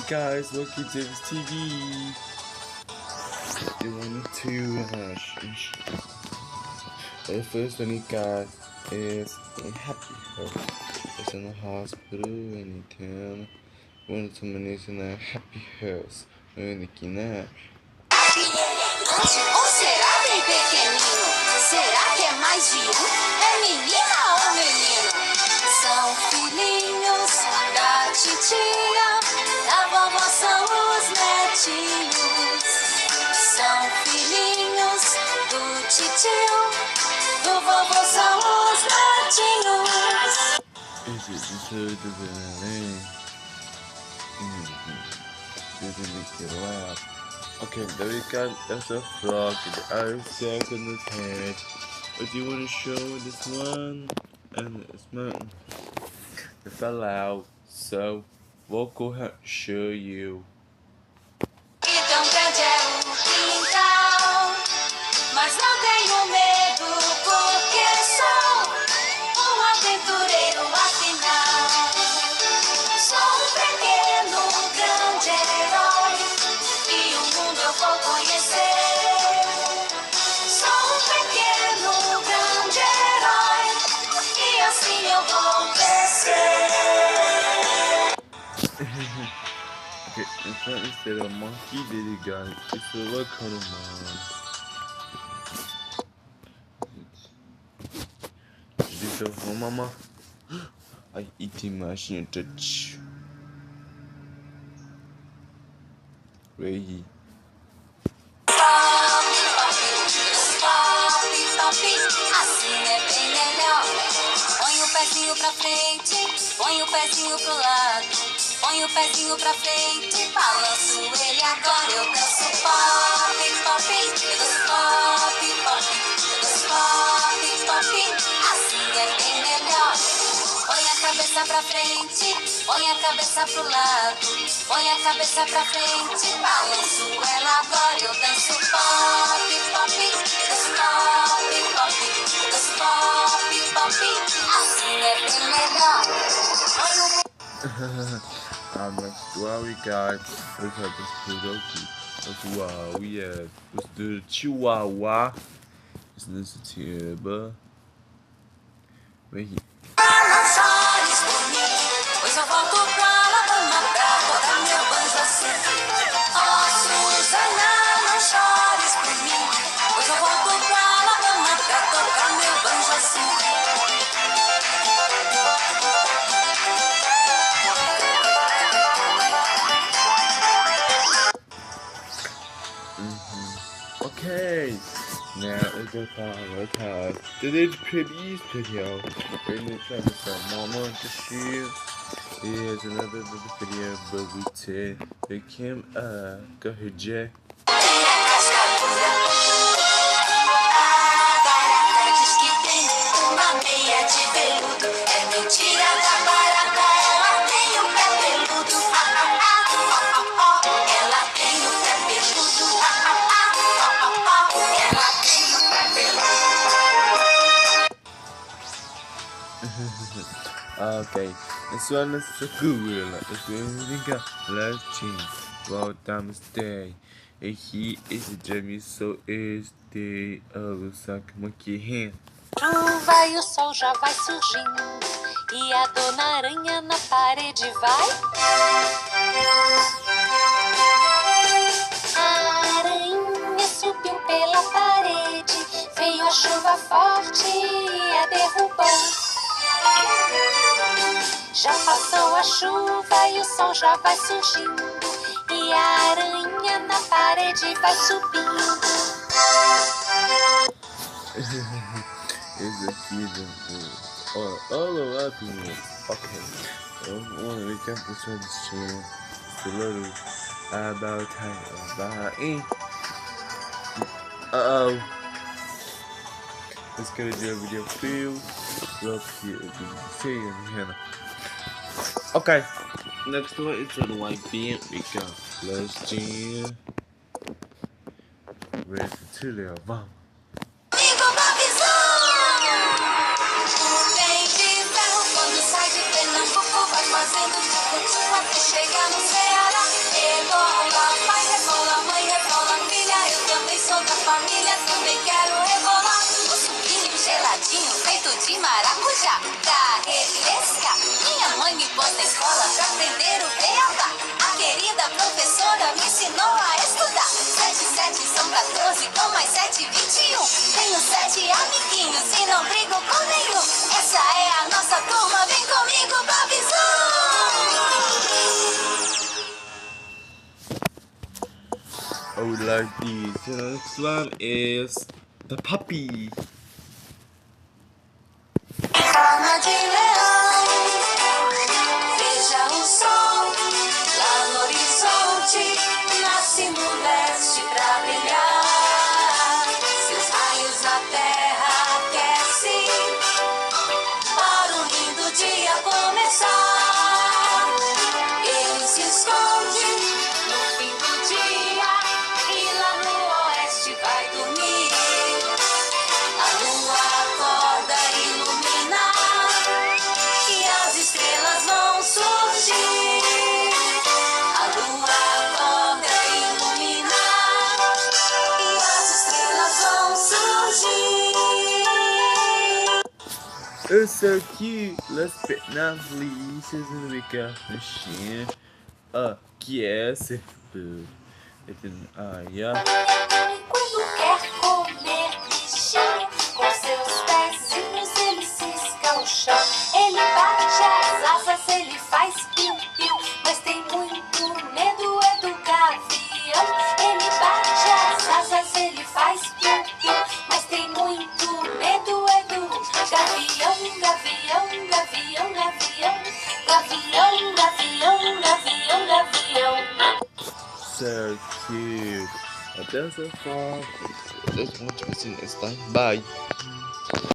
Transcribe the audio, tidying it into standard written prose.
Guys, welcome to this TV. You want to the first one you got is happy health. It's in the hospital and he can when someone is in a happy health. When the kidnap. Ou será bem pequenino? Será que é mais vivo? É menina ou menino? São filhinhos da titia, da vovó são os netinhos. São filhinhos do titio, do vovô são os netinhos. Okay, there we go. That's a frog. The insect in his head. But you want to show this one? And this mountain. It fell out. So, we'll go ahead and show you. E tão grande é o quintal, mas não tenho medo porque sou um aventureiro afinal. Sou um pequeno, grande herói e o mundo eu vou conhecer. Sou um pequeno, grande herói e assim eu vou crescer. Okay, it's not instead of monkey did it, guys. It's a raccoon man. This is for mama. I eating machine touch. Ready. Assim é bem melhor. Põe o pezinho pra frente, põe o pezinho pro lado. Põe o pezinho pra frente, balanço ele agora. Eu danço pop, pop, eu danço pop, pop, eu danço pop, pop. Assim é bem melhor. Põe a cabeça pra frente, põe a cabeça pro lado. Põe a cabeça pra frente, balanço ela agora. Eu danço pop, pop, eu danço pop, pop, eu danço pop, pop. Assim é bem melhor. Next one we got. Let's have this Kudoki. That's wow, yeah. Let's do the Chihuahua. Let's listen to it, Wait here. Não chores por mim, pois eu volto pra Alabama pra tocar meu banjo assim. Oh, Susana, não chores por mim, pois eu volto pra Alabama pra tocar meu banjo assim. Okay, now let's go to today's pretty video. In the channel from Mama to Shoe. Here's another little video, but we take the Kim go ahead, Jay. Barata diz que tem uma meia de veludo. É mentira da barata, ela tem o pé peludo. Ela tem o pé peludo. Ela tem o pé peludo. Okay, this one is a gorilla. It's really got last change. Well, time stay. And he is a Jimmy, so is the sac monkey hand. Chuva e o sol já vai surgindo, e a dona aranha na parede vai. A aranha subiu pela parede, veio a chuva forte e a derrubou. Já passou a chuva e o sol já vai surgindo, e a aranha na parede vai subindo. It's a season for all of us. Okay, I want to recap this one channel. It's a little about time about let's get a video feel. Love here. See you Hannah. Okay, next one is on white bean. We got Plus Jean. Ready to the bomb. Quando sai de Pernambuco vai fazendo tudo até chegar no Ceará. família também quero rebolar. Um suquinho geladinho feito de maracujá. Pra refrescar, minha mãe me pôs na escola pra aprender o beabá. A querida professora me ensinou a estudar. 7 e 7 são 14, com mais 7, 21. Tenho 7 amiguinhos e não brigo com nenhum. Essa é a nossa turma, vem comigo pra visão. I would like this. The next one is the puppy. Forma de leão, veja o sol lá no horizonte, nasce no leste pra brilhar. Seus raios na terra aquecem para um lindo dia começar. Ele se esconde no fim do dia e lá no oeste vai dormir. A lua acorda e ilumina e as estrelas vão surgir. A lua acorda e ilumina e as estrelas vão surgir. It's so cute. Last but not least, is the Wicca machine. Que é surfboard. Yeah. Quando quer comer bichinho, com seus pezinhos ele cisca o chão. Ele bate as asas, ele faz piu-piu, mas tem muito medo é do gavião. Ele bate as asas, ele faz piu-piu, mas tem muito medo é do gavião, gavião, gavião, gavião, gavião, gavião, gavião, gavião. So cute. That's so far. Just want to see next time. Bye.